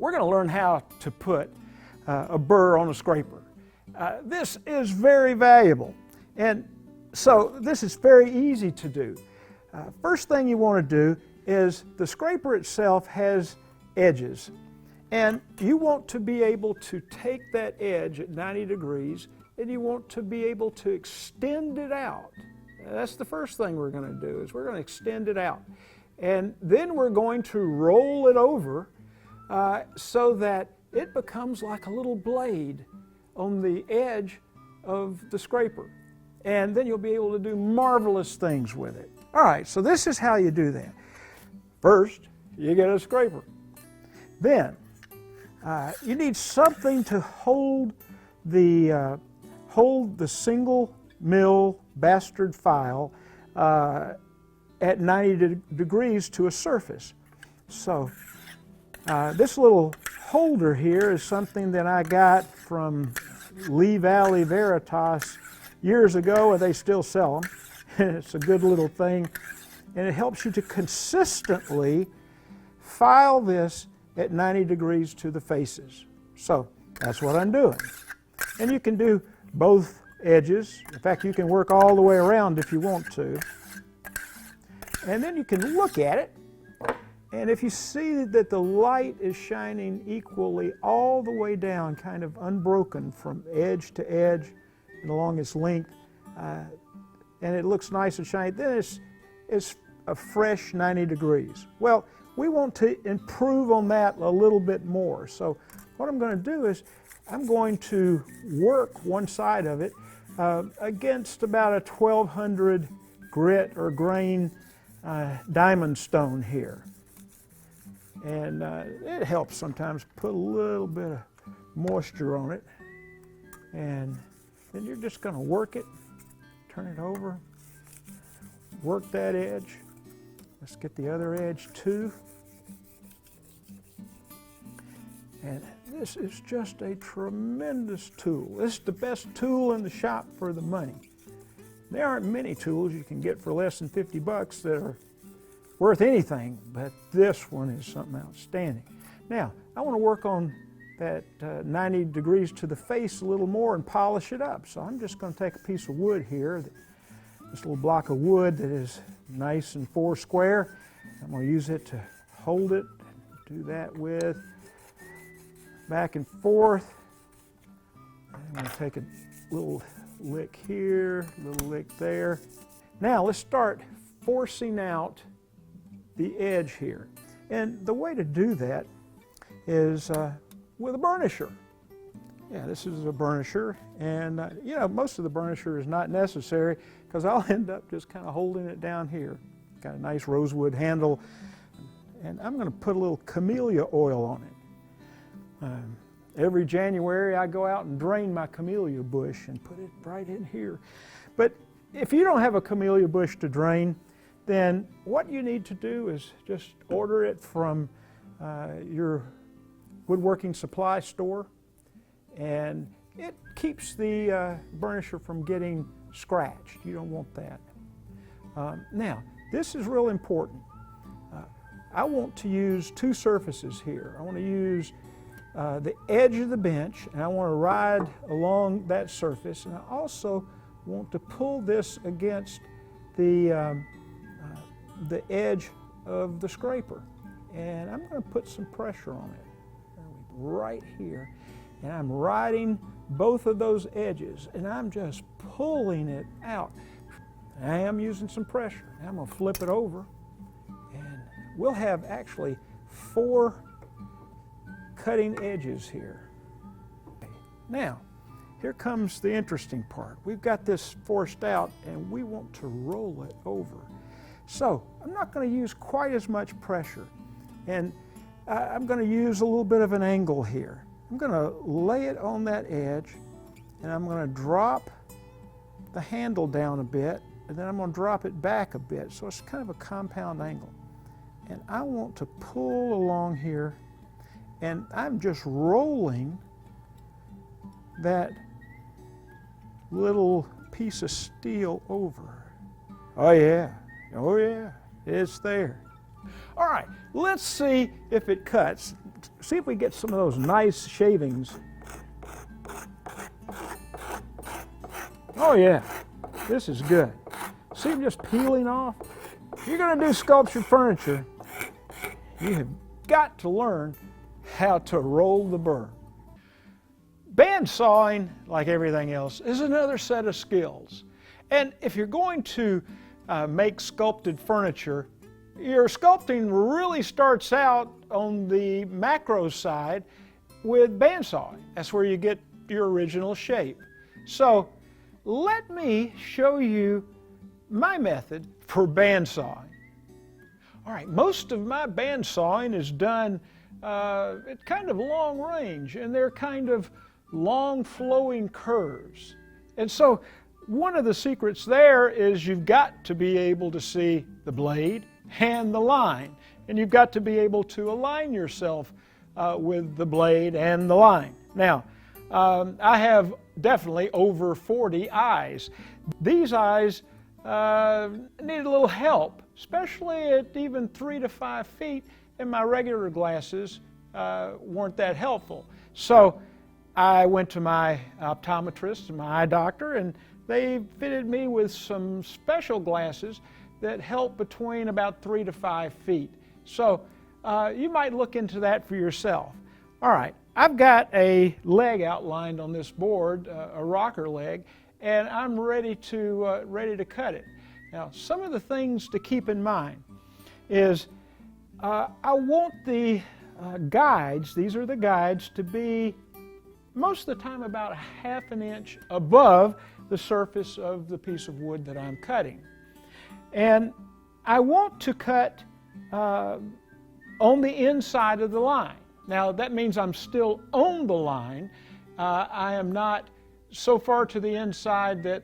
we're going to learn how to put a burr on a scraper. This is very valuable, and so this is very easy to do. First thing you want to do is the scraper itself has edges, and you want to be able to take that edge at 90 degrees and you want to be able to extend it out. That's the first thing we're going to do, is we're going to extend it out. And then we're going to roll it over so that it becomes like a little blade on the edge of the scraper. And then you'll be able to do marvelous things with it. All right, so this is how you do that. First, you get a scraper. Then, you need something to hold the single mill bastard file at 90 degrees to a surface. So this little holder here is something that I got from Lee Valley Veritas years ago, and they still sell them. It's a good little thing, and it helps you to consistently file this at 90 degrees to the faces. So that's what I'm doing. And you can do both edges. In fact, you can work all the way around if you want to. And then you can look at it, and if you see that the light is shining equally all the way down, kind of unbroken from edge to edge and along its length, and it looks nice and shiny, then it's a fresh 90 degrees. Well, we want to improve on that a little bit more. So what I'm going to do is I'm going to work one side of it against about a 1200 grit or grain diamond stone here. And it helps sometimes put a little bit of moisture on it. And then you're just going to work it, turn it over, work that edge. Let's get the other edge too. And this is just a tremendous tool. This is the best tool in the shop for the money. There aren't many tools you can get for less than 50 bucks that are worth anything, but this one is something outstanding. Now, I want to work on that 90 degrees to the face a little more and polish it up. So I'm just going to take a piece of wood here, this little block of wood that is nice and four square. I'm going to use it to hold it, do that with, back and forth. I'm going to take a little lick here, a little lick there. Now let's start forcing out the edge here. And the way to do that is with a burnisher. Yeah, this is a burnisher, and you know, most of the burnisher is not necessary because I'll end up just kind of holding it down here. Got a nice rosewood handle, and I'm going to put a little camellia oil on it. Every January I go out and drain my camellia bush and put it right in here. But if you don't have a camellia bush to drain, then what you need to do is just order it from your woodworking supply store, and it keeps the burnisher from getting scratched. You don't want that. Now, this is real important. I want to use two surfaces here. I want to use the edge of the bench, and I want to ride along that surface, and I also want to pull this against the edge of the scraper, and I'm going to put some pressure on it right here, and I'm riding both of those edges, and I'm just pulling it out. I am using some pressure. I'm going to flip it over, and we'll have actually 4 cutting edges here. Now, here comes the interesting part. We've got this forced out, and we want to roll it over. So I'm not going to use quite as much pressure, and I'm going to use a little bit of an angle here. I'm going to lay it on that edge, and I'm going to drop the handle down a bit, and then I'm going to drop it back a bit, so it's kind of a compound angle. And I want to pull along here, and I'm just rolling that little piece of steel over. Oh yeah, it's there. All right, let's see if it cuts. see if we get some of those nice shavings. Oh yeah, this is good. See them just peeling off? If you're going to do sculptured furniture, you have got to learn how to roll the burr. Band sawing, like everything else, is another set of skills. And if you're going to make sculpted furniture, your sculpting really starts out on the macro side with band sawing. That's where you get your original shape. So let me show you my method for band sawing. All right, most of my band sawing is done at kind of long range, and they're kind of long flowing curves. And so one of the secrets there is you've got to be able to see the blade and the line, and you've got to be able to align yourself with the blade and the line. Now, I have definitely over 40 eyes. These eyes need a little help, especially at even 3 to 5 feet, and my regular glasses weren't that helpful. So I went to my optometrist and my eye doctor, and they fitted me with some special glasses that help between about 3 to 5 feet. So you might look into that for yourself. All right, I've got a leg outlined on this board, a rocker leg, and I'm ready to cut it. Now, some of the things to keep in mind is I want the guides, these are the guides, to be most of the time about 1/2 inch above the surface of the piece of wood that I'm cutting. And I want to cut on the inside of the line. Now that means I'm still on the line. I am not so far to the inside that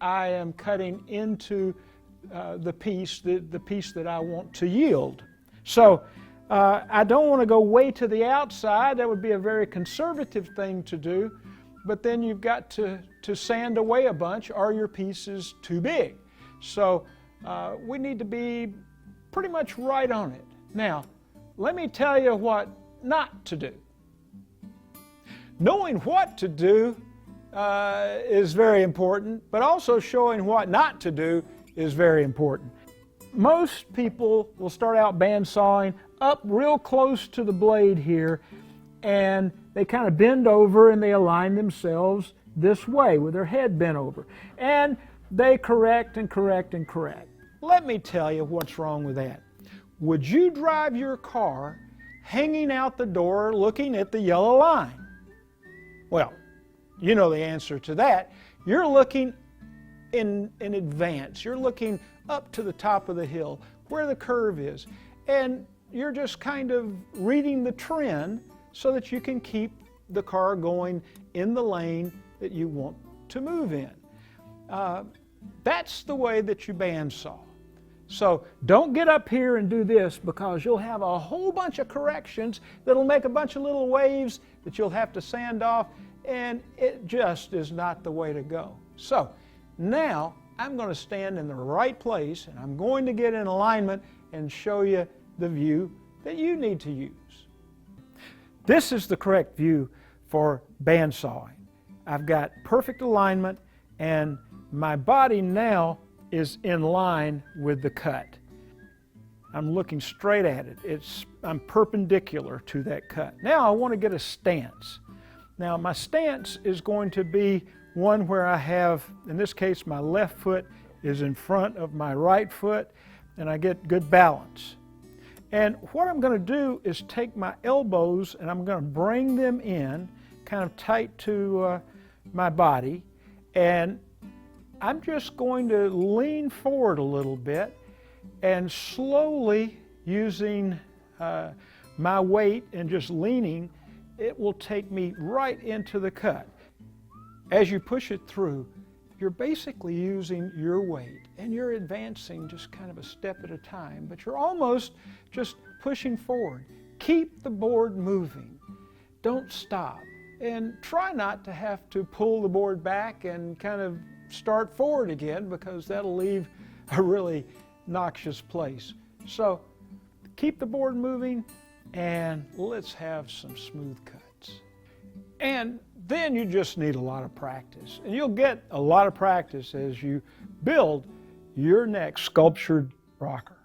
I am cutting into the piece that I want to yield. So I don't want to go way to the outside. That would be a very conservative thing to do, but then you've got to sand away a bunch or your piece is too big. So we need to be pretty much right on it. Now, let me tell you what not to do. Knowing what to do is very important, but also showing what not to do is very important. Most people will start out band sawing up real close to the blade here, and they kind of bend over and they align themselves this way with their head bent over. And they correct and correct and correct. Let me tell you what's wrong with that. Would you drive your car hanging out the door looking at the yellow line? Well, you know the answer to that. You're looking in advance. You're looking up to the top of the hill where the curve is, and you're just kind of reading the trend so that you can keep the car going in the lane that you want to move in. That's the way that you bandsaw. So don't get up here and do this, because you'll have a whole bunch of corrections that'll make a bunch of little waves that you'll have to sand off, and it just is not the way to go. So now I'm going to stand in the right place, and I'm going to get in alignment and show you the view that you need to use. This is the correct view for bandsawing. I've got perfect alignment, and my body now is in line with the cut. I'm looking straight at it. I'm perpendicular to that cut. Now I want to get a stance. Now my stance is going to be one where I have, in this case, my left foot is in front of my right foot, and I get good balance. And what I'm going to do is take my elbows and I'm going to bring them in kind of tight to my body, and I'm just going to lean forward a little bit, and slowly, using my weight and just leaning, it will take me right into the cut. As you push it through, you're basically using your weight, and you're advancing just kind of a step at a time, but you're almost just pushing forward. Keep the board moving. Don't stop, and try not to have to pull the board back and kind of start forward again, because that'll leave a really noxious place. So keep the board moving, and let's have some smooth cuts. And then you just need a lot of practice. And you'll get a lot of practice as you build your next sculptured rocker.